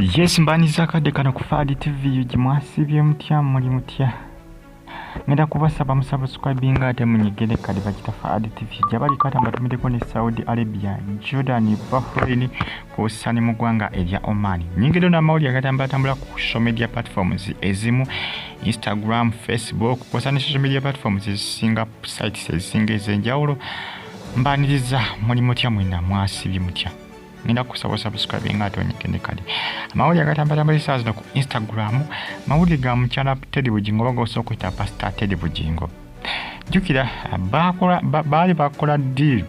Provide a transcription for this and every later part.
Yes, mbaniza akadde kano ku Fadi TV gimwasibye mutya muli mutya. Ngenda kubasaba musubscribinga ate munyigire kali bakita Fadi TV jabali kata mbatumireko ne Saudi Arabia, Jordan, Bahrain kusa ne mugwanga erya Oman. Nyingiro na mawuli agatambula ku social media platforms ezimu Instagram, Facebook kusa ne social media platforms ezisinga sites ezisinga ezenjawulo. Mbaniriza muli mutya mwina mwasibye mutya. Ngenda kusaba subscribing ate onyekende kali. Mawuli agatambula zino ku Instagram, mawuli ga mchana Teddy Bugingo bagoso kwita Pastor Teddy Bugingo. Jukira bali bakola deal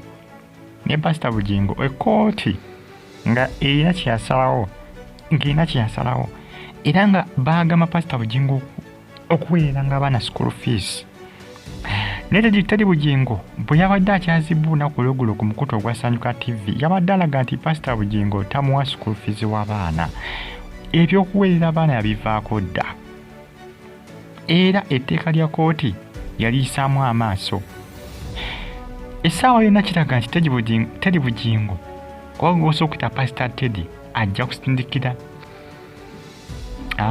ne Pastor Bugingo ekoti nga era kyasalawo era nga bagama Pastor Bugingo okuweera nga bana school fees. Nete Teddy Bugingo bwe yabadde akyazibuna ku lugulu ku mukuto ogwa Sanyuka TV yabadde alaga nti Pastor Bugingo tamuwa school fees w'abaana. Ebyokuweerera abaana yabivaako dda. Era etteeka lya kooti yaliisaamu amaaso. Essaawa yonna kiraga nti Teddy Bugingo owagosa okuyita Pastor Teddy ajja kusindikira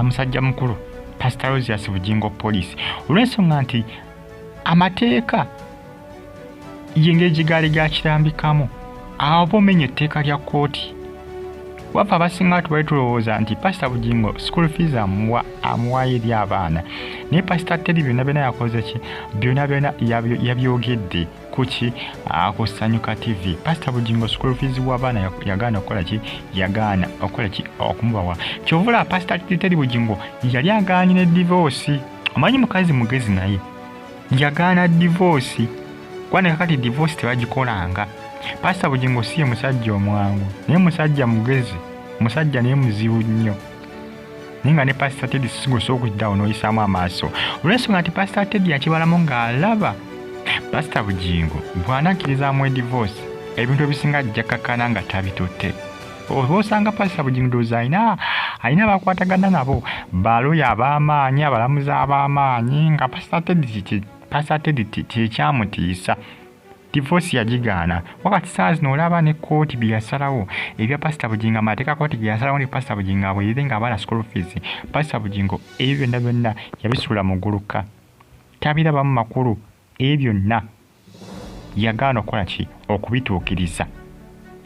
musajja mukulu Pastor Rosias Bugingo Police olw'ensonga nti amateeka y'engeri gye gaali gakirambikamu abo omenya etteeka lya kooti. Wava abasinga tubaali tulowooza nti Pastor Bugingo school fees amuwaayo eri abaana. Naye Pastor Teddy byonna yakoze ki? Byonna yabyogedde kuki ku Sanyuka TV. Pastor Bugingo school fees w'abaana yagaana okukola ki? Yagaana okukola ki? Okumubawa. Kyovula Pastor Teddy Bugingo yali agaanye ne divorce. Omanyi mukazi mugezi naye yagaana divorce. Kwane kakati divorce tebagikolanga. Pastor Bugingo siye musajja omwangu, naye musajja mugezi, musajja naye muzibu nnyo. Ninga ne Pastor Teddy sigosa okuddawo n'oyisaamu amaaso. Olw'ensonga nti Pastor Teddy yakibalamu ng'alaba Pastor Bugingo bw'anaakkirizaamu divorce ebintu ebisinga ajja kakana nga tabitutte. Oba osanga Pastor Bugingo alina bakwatagana nabo baloya ab'amaanyi, abalamuzi ab'amaanyi nga Pastor Teddy tekyamutiisa. Divorce yagigaana. Wakati saa zino olaba ne kooti bye yasalawo ebya Pastor Bugingo, amateeka kooti bye yasalawo ne Pastor Bugingo abwerere ng'abaana school fees. Pastor Bugingo ebyo byonna yabisuula mu gguluka. Tabirabamu makulu. Ebyo byonna yagaana okukola ki? Okubituukiriza.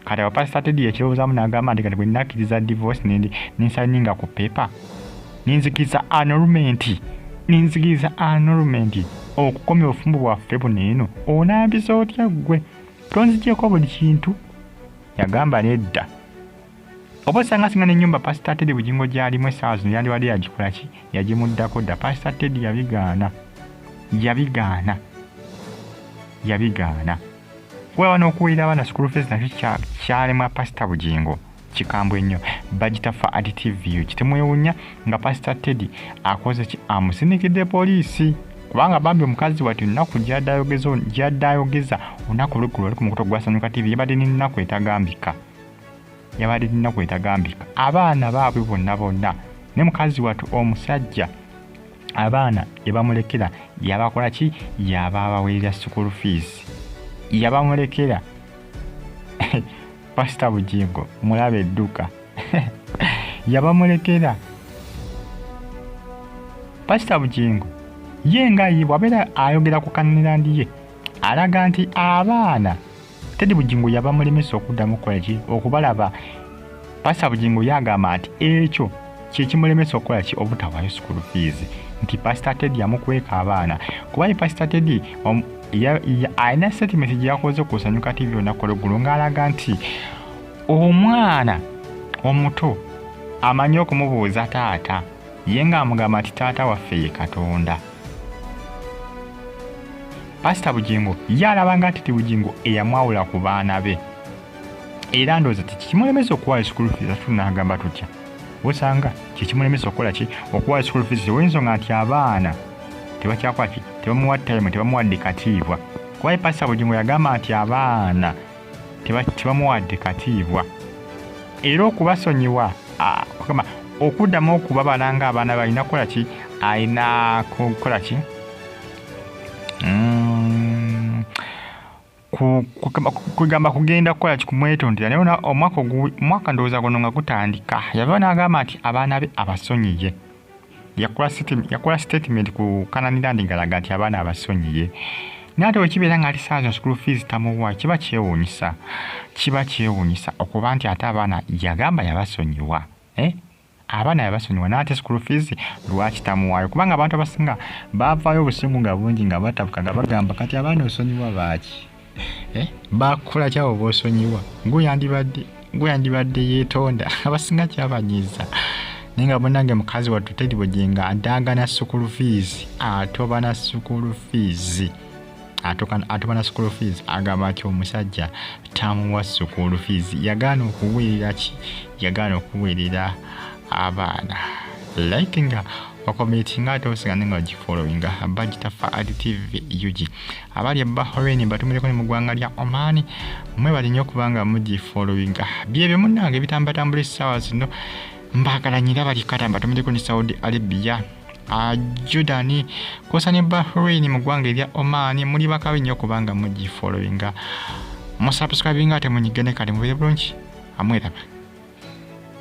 Kati aba Pastor Teddy yakirowoozaamu n'agamba nti kati bwe nnakkiriza divorce ninsaninga ku paper ninzikiriza annulment okukomya obufumbo bwaffe buno eno onaambisa otya ggwe tonzigyeko buli kintu. Yagamba nedda. Oba osanga singa n'ennyumba Pastor Teddy Bugingo gy'alimu essaawa zino yandibadde yagikola ki? Yagimuddako dda. Pastor Teddy yabigaana. Weewa n'okuweerera abaana school fees nakyo kyalemwa Pastor Bugingo kikambwe nnyo. Bagita Fadi TV kitemwewunya nga Pastor Teddy akoze ki? Amusindikidde poliisi. Kubanga bambi omukazi wati nnaku gy'addayogeza olunaku olw'eggulu oli ku mukuto gwa Sanyuka TV yabadde n'ennaku etagambika. Abaana baabwe bonna ne mukazi wati omusajja abaana yabamulekera yabakola ki? Yababaweerera school fees. Yabamulekera Pastor Bugingo mulaba edduka. Yabamulekera Pastor Bugingo ye nga ye bw'abeera ayogera ku kannirandi ye alaga nti abaana Teddy Bugingo yabamulemesa okuddamu okukola ki? Okubalaba. Pastor Bugingo yagamba nti ekyo kye kimulemesa okukola ki? Obutawaayo school fees. Nti Pastor Teddy yamukweka abaana. Kuba Pastor Teddy alina statement gye yakoze ku Sanyuka TV olunaku olw'eggulu ng'alaga nti omwana omuto amanyi okumubuuza taata ye ng'amugamba nti taata waffe ye Katonda. Pastor Bugingo yalaba nga Teddy Bugingo eyamwawula ku baana be era ndowooza kimulemesa okuwaayo school fees. Ate tunaagamba tutya? Osanga kimulemesa okukola ki? Okuwaayo school fees olw'ensonga nti abaana tebakyakola ki? Tebamuwa time, tebamuwadde katiibwa. Kuba Pastor Bugingo yagamba nti abaana tebamuwadde katiibwa era okubasonyiwa okuddamu okubabala ng'abaana balina kukola ki? Alina kukola ki? kugamba kugenda kukola kikumwetondera naye omwaka ndowooza guno nga gutandika yava n'agamba nti abaana be abasonyiye. Yakola statement ku Canan ngalaga nti abaana abasonyiye. N'ate wekibeera ng'ali saazo school fees tamuwa kiba kyewuunyisa okuba nti ate abaana yagamba yabasonyiwa. Abaana yabasonyiwa n'ate school fees lwaki tamuwaayo? Kubanga abantu abasinga baavaayo obusungu nga bungi nga batabuka nga bagamba kati abaana osonyiwa baaki? Bakola kyabo b'osonyiwa ng'oyandibadde yeetonda abasinga kyabanyiiza. Naye nga munnange mukazi wattu Teddy Bugingo adaagana school fees atoba na school fees agamba nti omusajja tamuwa school fees. Yagaana okuweerera ki? Yagaana okuweerera abaana. Likinga okomentinga ate osigane nga ogifollowinga Bagitafa ADTV UG. Abali e Bahrain batumireko ne mu ggwanga lya Oman mwebali nnyo okuba nga mugifollowinga. Byebyo munnange bitambatambula essaawa zino. Mbagala nyira bali Kati batumireko ne Saudi Arabia, Jordan, kosa ne Bahrain mu ggwanga erya Oman. Muli bakabi nnyo okuba nga mugifollowinga. Musubscribinga ate munyigene kale mubere bulungi amwera.